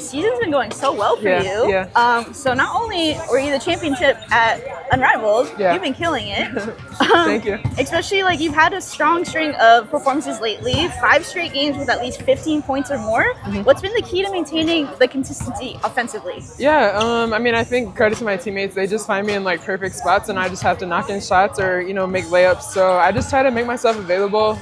season's been going so well for you. Yeah. So not only were you the championship at Unrivaled, you've been killing it. Thank you. Especially like you've had a strong string of performances lately, 5 straight games with at least 15 points or more. What's been the key to maintaining the consistency offensively? Yeah, I mean, I think credit to my teammates. They just find me in like perfect spots, and I just have to knock in shots or make layups. So I just try to make myself available.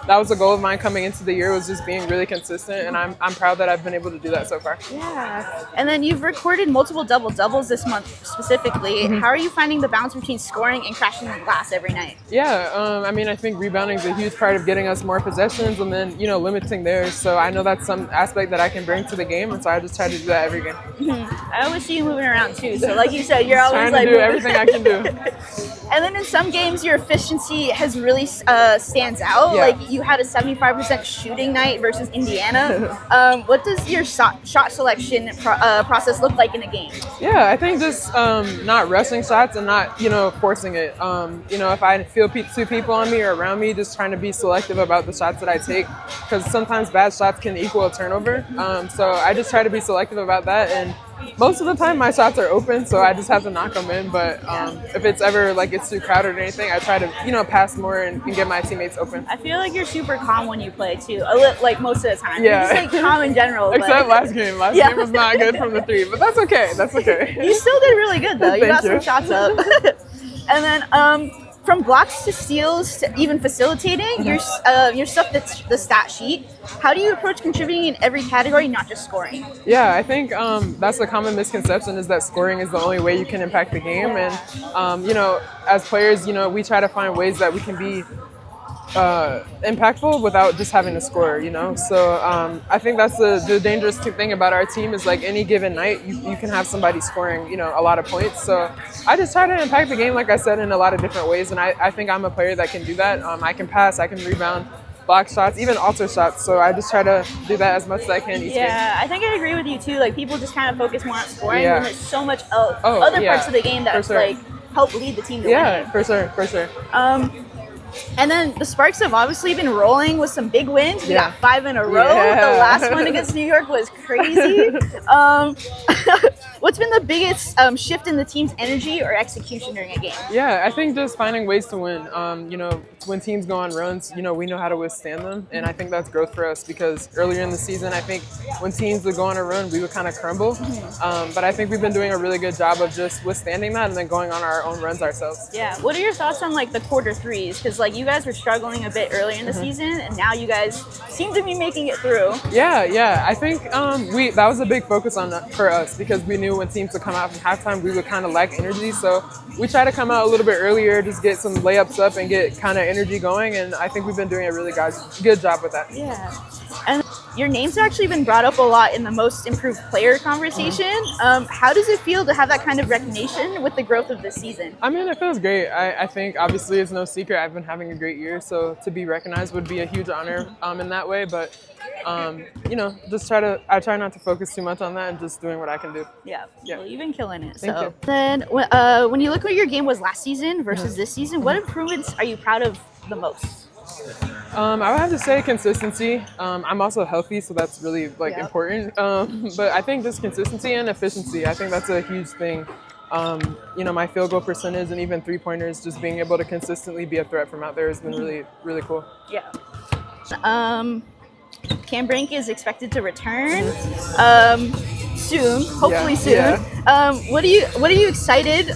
That was a goal of mine coming into the year, was just being really consistent, and I'm proud that I've been able to do that so far. Yeah. And then you've recorded multiple double-doubles this month specifically. How are you finding the balance between scoring and crashing the glass every night? Yeah, I mean, I think rebounding is a huge part of getting us more possessions and then, limiting theirs. So I know that's some aspect that I can bring to the game, and so I just try to do that every game. I always see you moving around too. So like you said, you're always trying to do everything I can do. And then in some games, your efficiency has really stands out. Yeah. Like you had a 75% shooting night versus Indiana. What does your shot selection process look like in a game? Yeah, I think just not rushing shots and not, forcing it. If I feel 2 people on me or around me, just trying to be selective about the shots that I take, because sometimes bad shots can equal a turnover. So I just try to be selective about that, and most of the time my shots are open, so I just have to knock them in. But if it's ever like it's too crowded or anything, I try to pass more and get my teammates open. I feel like you're super calm when you play too, like most of the time. Yeah. You're just like calm in general. Except last game. Last game was not good from the 3, but that's okay. That's okay. You still did really good though. You got some shots up. And then from blocks to steals to even facilitating, your stuff that's the stat sheet. How do you approach contributing in every category, not just scoring? Yeah, I think that's a common misconception, is that scoring is the only way you can impact the game. And, as players, we try to find ways that we can be impactful without just having to score, So I think that's the dangerous thing about our team, is like any given night, you can have somebody scoring, a lot of points. So I just try to impact the game, like I said, in a lot of different ways. And I think I'm a player that can do that. I can pass, I can rebound, block shots, even alter shots. So I just try to do that as much as I can each game. I think I agree with you too. Like people just kind of focus more on scoring, and there's so much other parts of the game that's like help lead the team to winning. Yeah, for sure. And then the Sparks have obviously been rolling with some big wins. We got 5 in a row. The last one against New York was crazy. What's been the biggest shift in the team's energy or execution during a game? Yeah, I think just finding ways to win. When teams go on runs, we know how to withstand them. And I think that's growth for us, because earlier in the season, I think when teams would go on a run, we would kind of crumble. But I think we've been doing a really good job of just withstanding that and then going on our own runs ourselves. Yeah. What are your thoughts on like the quarter threes? Because like you guys were struggling a bit earlier in the season, and now you guys seem to be making it through. Yeah. I think that was a big focus for us, because we knew when teams would come out from halftime, we would kind of lack energy. So we try to come out a little bit earlier, just get some layups up and get kind of energy going. And I think we've been doing a really good job with that. Yeah. And your name's actually been brought up a lot in the most improved player conversation. How does it feel to have that kind of recognition with the growth of this season? I mean, it feels great. I think obviously it's no secret I've been having a great year, so to be recognized would be a huge honor in that way. But I try not to focus too much on that and just doing what I can do. Yeah. Well, you've been killing it. Thank you. Then when you look at what your game was last season versus this season, what improvements are you proud of the most? I would have to say consistency. I'm also healthy, so that's really important. But I think just consistency and efficiency. I think that's a huge thing. My field goal percentage and even 3-pointers, just being able to consistently be a threat from out there has been really, really cool. Yeah. Cam Brink is expected to return soon, hopefully soon. Yeah. What are you excited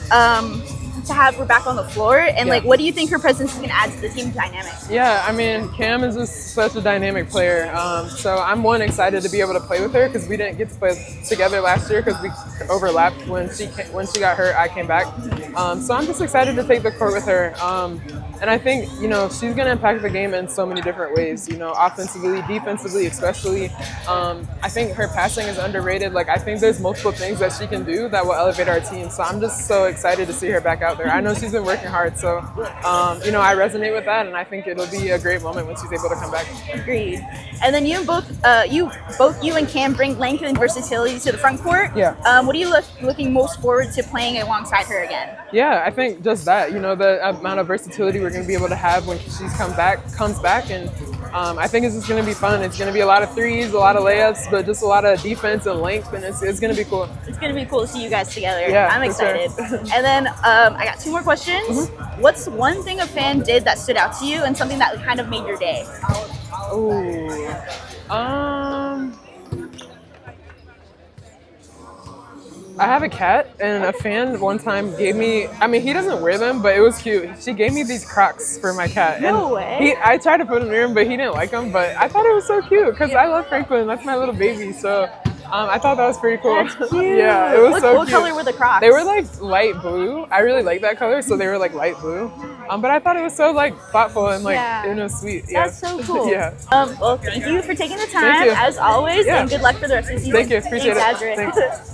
to have her back on the floor, and what do you think her presence is going to add to the team dynamics? Yeah, I mean, Cam is just such a dynamic player. So I'm excited to be able to play with her, because we didn't get to play together last year because we overlapped. When she got hurt, I came back. So I'm just excited to take the court with her. And I think, she's going to impact the game in so many different ways, offensively, defensively, especially. I think her passing is underrated. I think there's multiple things that she can do that will elevate our team. So I'm just so excited to see her back out there. I know she's been working hard, so, I resonate with that, and I think it'll be a great moment when she's able to come back. Agreed. And then you and Cam bring length and versatility to the front court. Yeah. What are you looking most forward to playing alongside her again? Yeah, I think just that, the amount of versatility we're going to be able to have when she comes back, and I think it's just going to be fun. It's going to be a lot of threes, a lot of layups, but just a lot of defense and length, and it's going to be cool. It's going to be cool to see you guys together. Yeah, I'm excited. Sure. And then I got 2 more questions. What's one thing a fan did that stood out to you and something that kind of made your day? Ooh. I have a cat, and a fan one time gave me, I mean, he doesn't wear them, but it was cute. She gave me these Crocs for my cat. No way. I tried to put them near him, but he didn't like them, but I thought it was so cute because I love Franklin. That's my little baby, so I thought that was pretty cool. That's cute. Yeah, it was so What cute. color were the Crocs? They were like light blue. I really like that color, so they were like light blue. But I thought it was so like thoughtful and like sweet. Yeah. That's so cool. Yeah. Well, thank you for taking the time Thank you. as always, Yeah. and good luck for the rest of the season. Thank you. Appreciate Thanks, it. Azurá. Thanks.